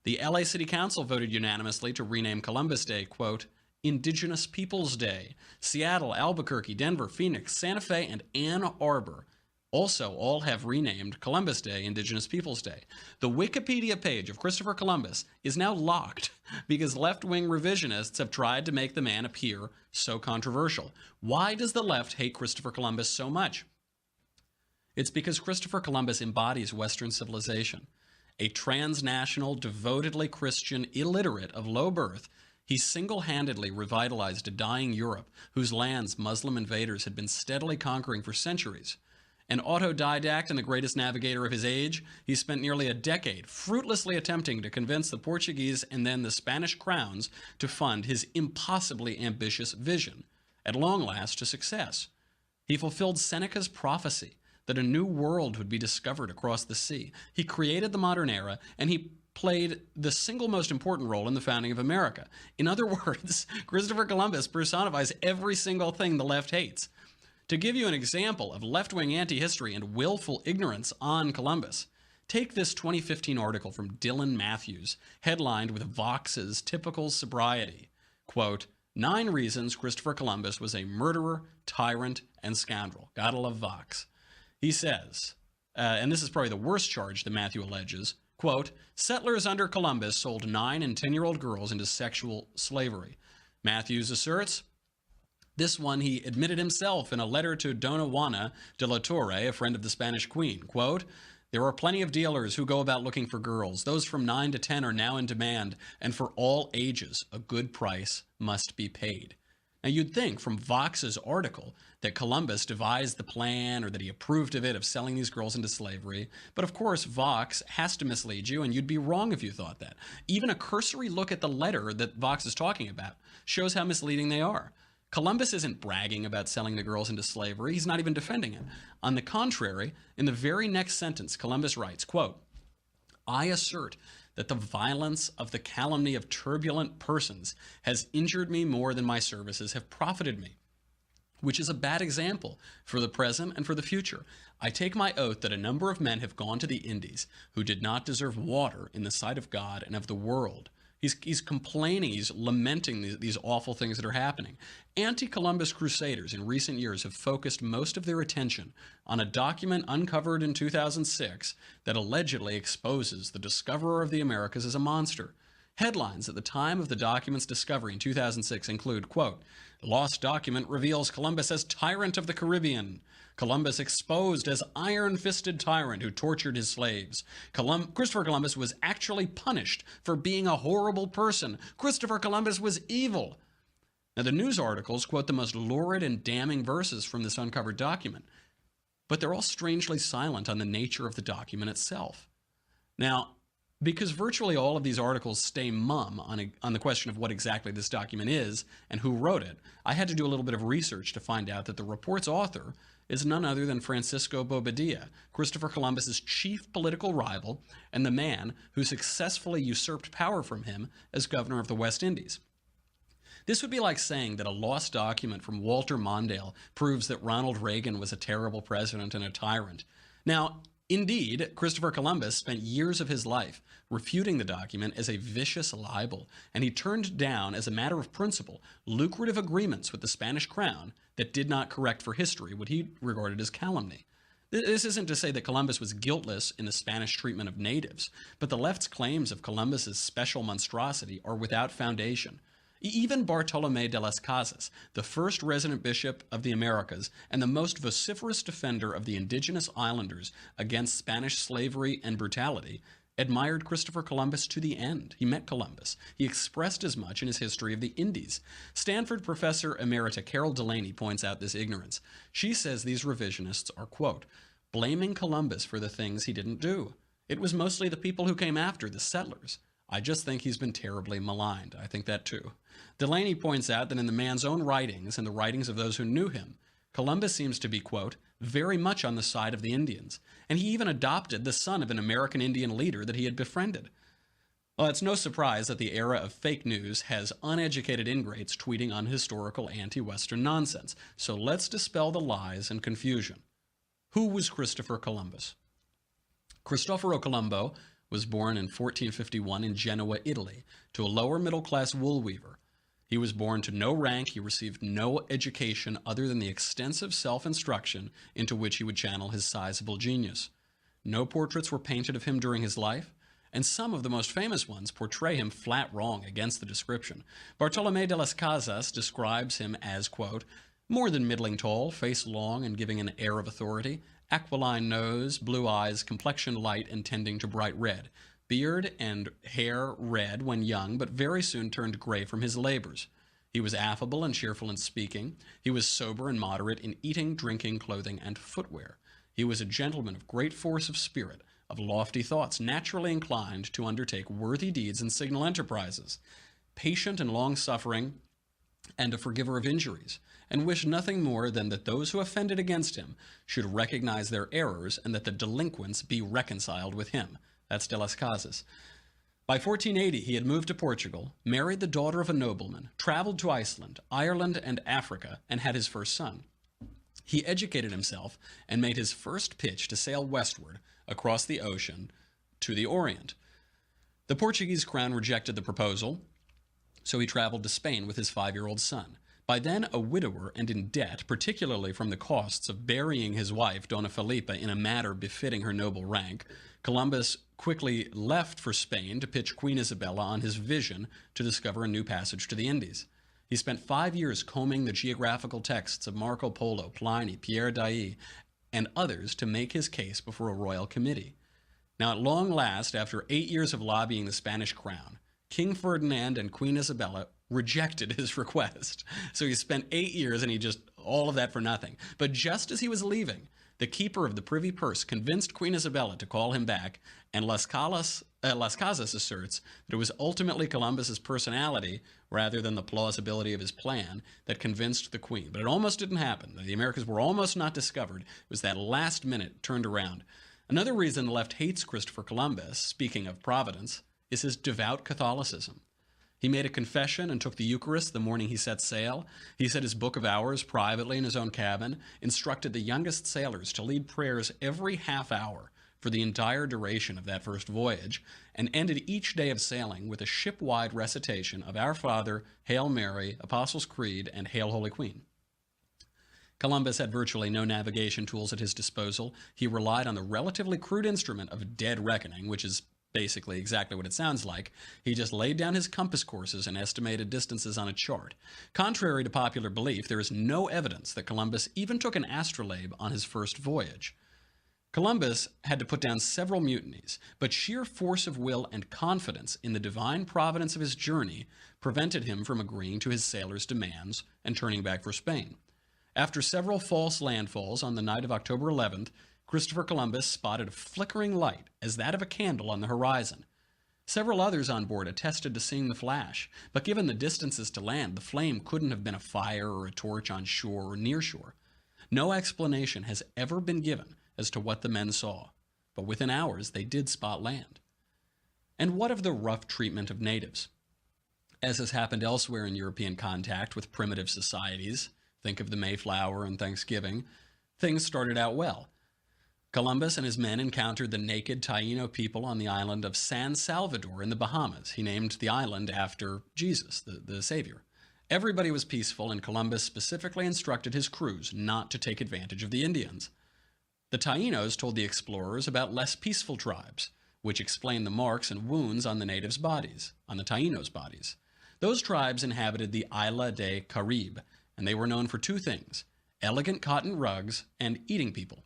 The LA City Council voted unanimously to rename Columbus Day, quote, Indigenous Peoples Day. Seattle, Albuquerque, Denver, Phoenix, Santa Fe, and Ann Arbor also all have renamed Columbus Day Indigenous Peoples Day. The Wikipedia page of Christopher Columbus is now locked because left-wing revisionists have tried to make the man appear so controversial. Why does the left hate Christopher Columbus so much? It's because Christopher Columbus embodies Western civilization. A transnational, devotedly Christian illiterate of low birth, he single-handedly revitalized a dying Europe whose lands Muslim invaders had been steadily conquering for centuries. An autodidact and the greatest navigator of his age, he spent nearly a decade fruitlessly attempting to convince the Portuguese and then the Spanish crowns to fund his impossibly ambitious vision, at long last to success. He fulfilled Seneca's prophecy that a new world would be discovered across the sea. He created the modern era, and he played the single most important role in the founding of America. In other words, Christopher Columbus personifies every single thing the left hates. To give you an example of left-wing anti-history and willful ignorance on Columbus, take this 2015 article from Dylan Matthews, headlined with Vox's typical sobriety. Quote, 9 reasons Christopher Columbus was a murderer, tyrant, and scoundrel. Gotta love Vox. He says, and this is probably the worst charge that Matthew alleges, quote, settlers under Columbus sold 9 and 10-year-old girls into sexual slavery. Matthews asserts, this one he admitted himself in a letter to Dona Juana de la Torre, a friend of the Spanish queen. Quote, there are plenty of dealers who go about looking for girls. Those from 9 to 10 are now in demand, and for all ages, a good price must be paid. Now, you'd think from Vox's article that Columbus devised the plan or that he approved of it, of selling these girls into slavery. But of course, Vox has to mislead you, and you'd be wrong if you thought that. Even a cursory look at the letter that Vox is talking about shows how misleading they are. Columbus isn't bragging about selling the girls into slavery. He's not even defending it. On the contrary, in the very next sentence, Columbus writes, quote, I assert that the violence of the calumny of turbulent persons has injured me more than my services have profited me, which is a bad example for the present and for the future. I take my oath that a number of men have gone to the Indies who did not deserve water in the sight of God and of the world. He's complaining, he's lamenting these awful things that are happening. Anti-Columbus crusaders in recent years have focused most of their attention on a document uncovered in 2006 that allegedly exposes the discoverer of the Americas as a monster. Headlines at the time of the document's discovery in 2006 include, quote, the lost document reveals Columbus as tyrant of the Caribbean. Columbus exposed as iron-fisted tyrant who tortured his slaves. Christopher Columbus was actually punished for being a horrible person. Christopher Columbus was evil. Now, the news articles quote the most lurid and damning verses from this uncovered document, but they're all strangely silent on the nature of the document itself. Now, because virtually all of these articles stay mum on the question of what exactly this document is and who wrote it, I had to do a little bit of research to find out that the report's author is none other than Francisco Bobadilla, Christopher Columbus's chief political rival and the man who successfully usurped power from him as governor of the West Indies. This would be like saying that a lost document from Walter Mondale proves that Ronald Reagan was a terrible president and a tyrant. Now, indeed, Christopher Columbus spent years of his life refuting the document as a vicious libel, and he turned down, as a matter of principle, lucrative agreements with the Spanish crown that did not correct for history what he regarded as calumny. This isn't to say that Columbus was guiltless in the Spanish treatment of natives, but the left's claims of Columbus's special monstrosity are without foundation. Even Bartolomé de las Casas, the first resident bishop of the Americas and the most vociferous defender of the indigenous islanders against Spanish slavery and brutality, admired Christopher Columbus to the end. He met Columbus. He expressed as much in his history of the Indies. Stanford professor emerita Carol Delaney points out this ignorance. She says these revisionists are, quote, blaming Columbus for the things he didn't do. It was mostly the people who came after, the settlers. I just think he's been terribly maligned. I think that too. Delaney points out that in the man's own writings and the writings of those who knew him, Columbus seems to be, quote, very much on the side of the Indians, and he even adopted the son of an American Indian leader that he had befriended. Well, it's no surprise that the era of fake news has uneducated ingrates tweeting unhistorical anti-Western nonsense. So let's dispel the lies and confusion. Who was Christopher Columbus? Cristoforo Colombo was born in 1451 in Genoa, Italy, to a lower middle-class wool weaver. He was born to no rank. He received no education other than the extensive self-instruction into which he would channel his sizable genius. No portraits were painted of him during his life, and some of the most famous ones portray him flat wrong against the description. Bartolomé de las Casas describes him as, quote, more than middling tall, face long and giving an air of authority, aquiline nose, blue eyes, complexion light and tending to bright red, beard and hair red when young, but very soon turned gray from his labors. He was affable and cheerful in speaking. He was sober and moderate in eating, drinking, clothing, and footwear. He was a gentleman of great force of spirit, of lofty thoughts, naturally inclined to undertake worthy deeds and signal enterprises, patient and long-suffering, and a forgiver of injuries, and wished nothing more than that those who offended against him should recognize their errors and that the delinquents be reconciled with him. That's de las Casas. By 1480, he had moved to Portugal, married the daughter of a nobleman, traveled to Iceland, Ireland, and Africa, and had his first son. He educated himself and made his first pitch to sail westward across the ocean to the Orient. The Portuguese crown rejected the proposal, so he traveled to Spain with his 5-year-old son. By then a widower and in debt, particularly from the costs of burying his wife, Dona Felipa, in a manner befitting her noble rank, Columbus quickly left for Spain to pitch Queen Isabella on his vision to discover a new passage to the Indies. He spent 5 years combing the geographical texts of Marco Polo, Pliny, Pierre Dailly, and others to make his case before a royal committee. Now, at long last, after 8 years of lobbying the Spanish crown, King Ferdinand and Queen Isabella rejected his request. So he spent 8 years and all of that for nothing. But just as he was leaving, the keeper of the privy purse convinced Queen Isabella to call him back, and Las Casas asserts that it was ultimately Columbus's personality rather than the plausibility of his plan that convinced the Queen. But it almost didn't happen. The Americas were almost not discovered. It was that last minute turned around. Another reason the left hates Christopher Columbus, speaking of Providence, is his devout Catholicism. He made a confession and took the Eucharist the morning he set sail. He said his Book of Hours privately in his own cabin, instructed the youngest sailors to lead prayers every half hour for the entire duration of that first voyage, and ended each day of sailing with a ship-wide recitation of Our Father, Hail Mary, Apostles' Creed, and Hail Holy Queen. Columbus had virtually no navigation tools at his disposal. He relied on the relatively crude instrument of dead reckoning, which is basically exactly what it sounds like. He just laid down his compass courses and estimated distances on a chart. Contrary to popular belief, there is no evidence that Columbus even took an astrolabe on his first voyage. Columbus had to put down several mutinies, but sheer force of will and confidence in the divine providence of his journey prevented him from agreeing to his sailors' demands and turning back for Spain. After several false landfalls on the night of October 11th, Christopher Columbus spotted a flickering light as that of a candle on the horizon. Several others on board attested to seeing the flash, but given the distances to land, the flame couldn't have been a fire or a torch on shore or near shore. No explanation has ever been given as to what the men saw, but within hours they did spot land. And what of the rough treatment of natives? As has happened elsewhere in European contact with primitive societies, think of the Mayflower and Thanksgiving, things started out well. Columbus and his men encountered the naked Taino people on the island of San Salvador in the Bahamas. He named the island after Jesus, the Savior. Everybody was peaceful, and Columbus specifically instructed his crews not to take advantage of the Indians. The Tainos told the explorers about less peaceful tribes, which explained the marks and wounds on the natives' bodies, on the Tainos' bodies. Those tribes inhabited the Isla de Caribe, and they were known for two things: elegant cotton rugs and eating people.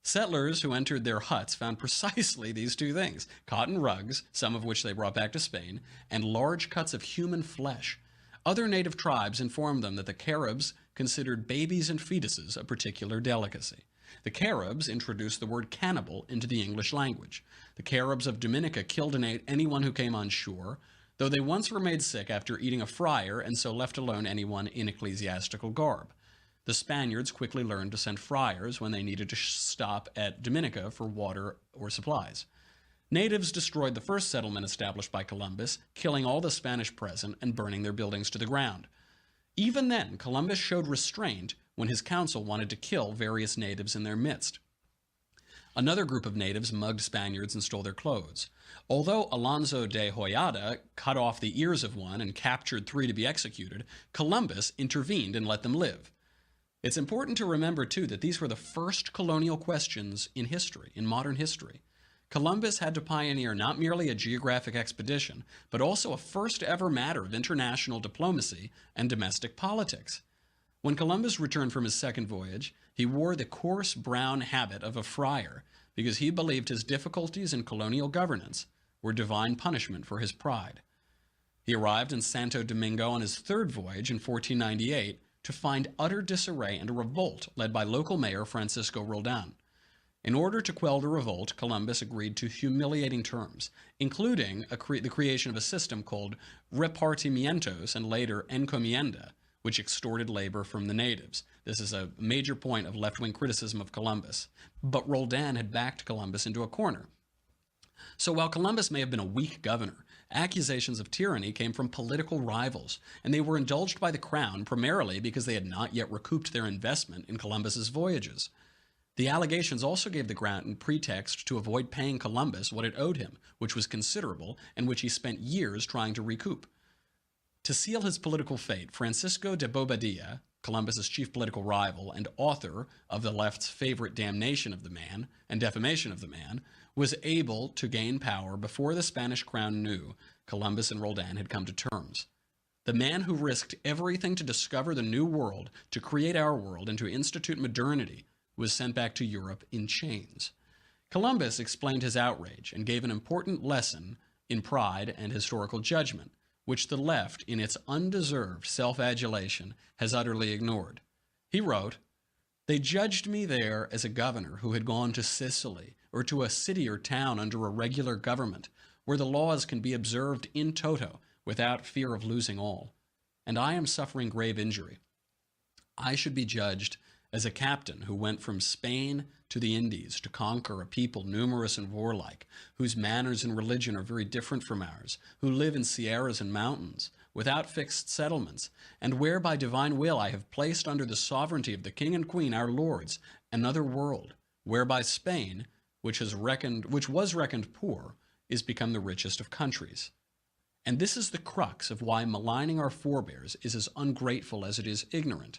Settlers who entered their huts found precisely these two things: cotton rugs, some of which they brought back to Spain, and large cuts of human flesh. Other native tribes informed them that the Caribs considered babies and fetuses a particular delicacy. The Caribs introduced the word cannibal into the English language. The Caribs of Dominica killed and ate anyone who came on shore, though they once were made sick after eating a friar and so left alone anyone in ecclesiastical garb. The Spaniards quickly learned to send friars when they needed to stop at Dominica for water or supplies. Natives destroyed the first settlement established by Columbus, killing all the Spanish present and burning their buildings to the ground. Even then, Columbus showed restraint when his council wanted to kill various natives in their midst. Another group of natives mugged Spaniards and stole their clothes. Although Alonso de Hoyada cut off the ears of one and captured 3 to be executed, Columbus intervened and let them live. It's important to remember, too, that these were the first colonial questions in history, in modern history. Columbus had to pioneer not merely a geographic expedition, but also a first-ever matter of international diplomacy and domestic politics. When Columbus returned from his second voyage, he wore the coarse brown habit of a friar because he believed his difficulties in colonial governance were divine punishment for his pride. He arrived in Santo Domingo on his third voyage in 1498 to find utter disarray and a revolt led by local mayor Francisco Roldan. In order to quell the revolt, Columbus agreed to humiliating terms, including the creation of a system called repartimientos and later encomienda, which extorted labor from the natives. This is a major point of left-wing criticism of Columbus. But Roldan had backed Columbus into a corner. So while Columbus may have been a weak governor, accusations of tyranny came from political rivals, and they were indulged by the crown primarily because they had not yet recouped their investment in Columbus's voyages. The allegations also gave the crown pretext to avoid paying Columbus what it owed him, which was considerable, and which he spent years trying to recoup. To seal his political fate, Francisco de Bobadilla, Columbus's chief political rival and author of the left's favorite damnation of the man and defamation of the man, was able to gain power before the Spanish crown knew Columbus and Roldan had come to terms. The man who risked everything to discover the new world, to create our world, and to institute modernity was sent back to Europe in chains. Columbus explained his outrage and gave an important lesson in pride and historical judgment, which the left, in its undeserved self-adulation, has utterly ignored. He wrote, "They judged me there as a governor who had gone to Sicily or to a city or town under a regular government, where the laws can be observed in toto without fear of losing all. And I am suffering grave injury. I should be judged as a captain who went from Spain to the Indies to conquer a people numerous and warlike, whose manners and religion are very different from ours, who live in sierras and mountains, without fixed settlements, and where by divine will I have placed under the sovereignty of the king and queen, our lords, another world, whereby Spain, which was reckoned poor, is become the richest of countries. And this is the crux of why maligning our forebears is as ungrateful as it is ignorant.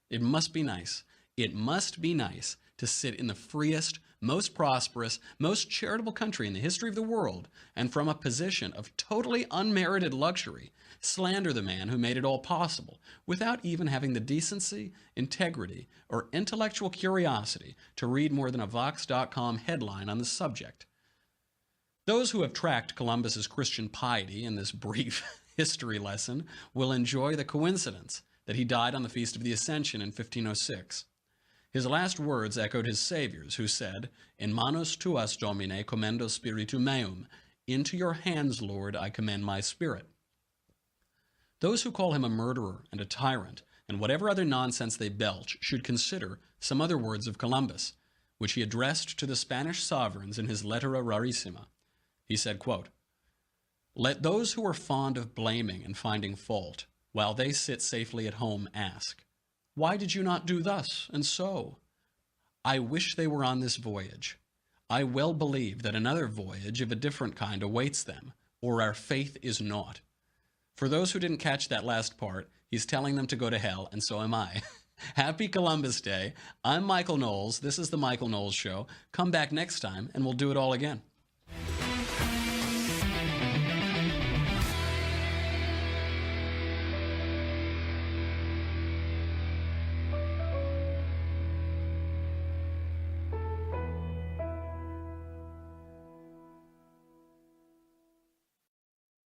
It must be nice to sit in the freest, most prosperous, most charitable country in the history of the world, and from a position of totally unmerited luxury, slander the man who made it all possible, without even having the decency, integrity, or intellectual curiosity to read more than a Vox.com headline on the subject. Those who have tracked Columbus's Christian piety in this brief history lesson will enjoy the coincidence that he died on the Feast of the Ascension in 1506. His last words echoed his Savior's, who said, "In manos tuas, Domine, commendo spiritu meum." Into your hands, Lord, I commend my spirit. Those who call him a murderer and a tyrant, and whatever other nonsense they belch, should consider some other words of Columbus, which he addressed to the Spanish sovereigns in his Lettera Rarissima. He said, quote, "Let those who are fond of blaming and finding fault, while they sit safely at home, ask, why did you not do thus and so? I wish they were on this voyage. I well believe that another voyage of a different kind awaits them, or our faith is naught." For those who didn't catch that last part, he's telling them to go to hell, and so am I. Happy Columbus Day. I'm Michael Knowles. This is The Michael Knowles Show. Come back next time, and we'll do it all again.